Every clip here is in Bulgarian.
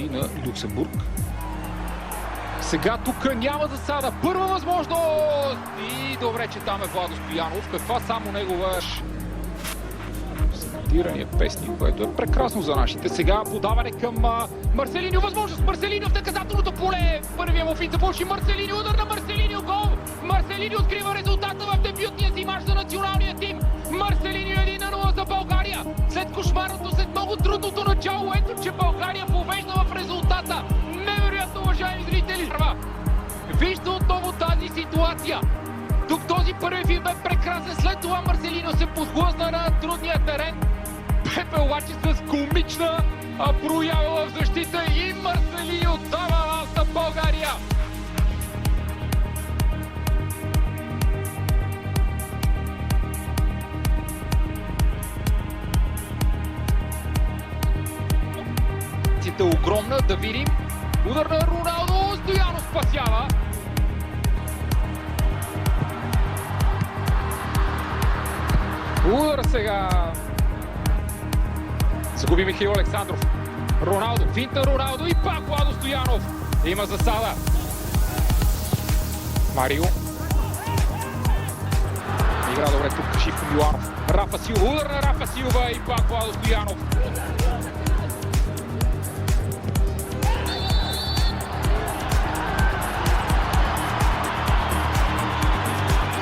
този на Люксембург. Сега тук няма засада. Първа възможност! И добре, че там е Владо Стоянов. Каква само негова скандирания песник, което е прекрасно за нашите. Сега подаване към Марселиньо. Възможност Марселиньо в наказателното поле. Първия му финт започи Марселиньо. Удар на Марселиньо. Гол! Марселиньо открива резултата в дебютния си мач за националния тим. Марселиньо 1-0 за България. След кошмарното, след много трудното начало, ето че България повежда в резултата. Невероятно, уважаеми зрители! Вижте отново тази ситуация. Тук този първи филм е прекрасен. След това Марселиньо се подхлъзна на трудния терен. Пепе Лачи с комична проява в защита и Марселиньо дава аванс на България. Огромна, да видим. Удар на Роналдо, Стоянов спасява. Удар сега. Загуби Михаил Александров. Роналдо, финта Роналдо и пак Владо Стоянов. Има засада. Марио. Игра добре тук Живко Миланов. Рафа Силва, удар на Рафа Силва и пак Владо Стоянов.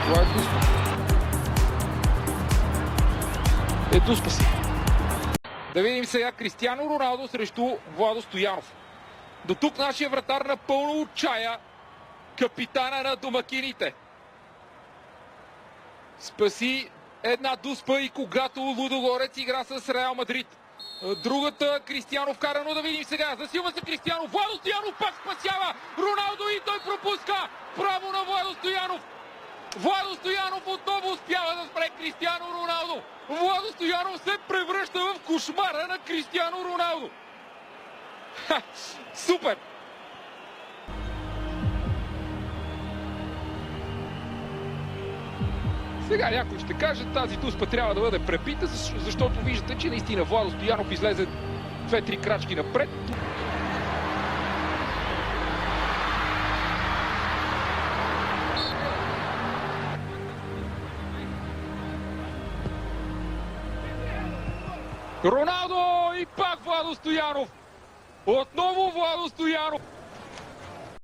Това е Дуспа. Дуспа си. Да видим сега Кристиано Роналдо срещу Владо Стоянов. До тук нашия вратар напълно отчая капитана на домакините. Спаси една Дуспа и когато Лудогорец игра с Реал Мадрид. Другата Кристиано вкара, но да видим сега. Засилва се Кристиано. Владо Стоянов пак спасява Роналдо и той пропуска. Право на Владо Стоянов. Владо Стоянов отново успява да спре Кристиано Роналдо. Владо Стоянов се превръща в кошмара на Кристиано Роналдо. Супер! Сега някой ще каже, тази Дуспа трябва да бъде пребита, защото виждате, че наистина Владо Стоянов излезе 2-3 крачки напред. Роналдо и пак Владо Стоянов. Отново Владо Стоянов.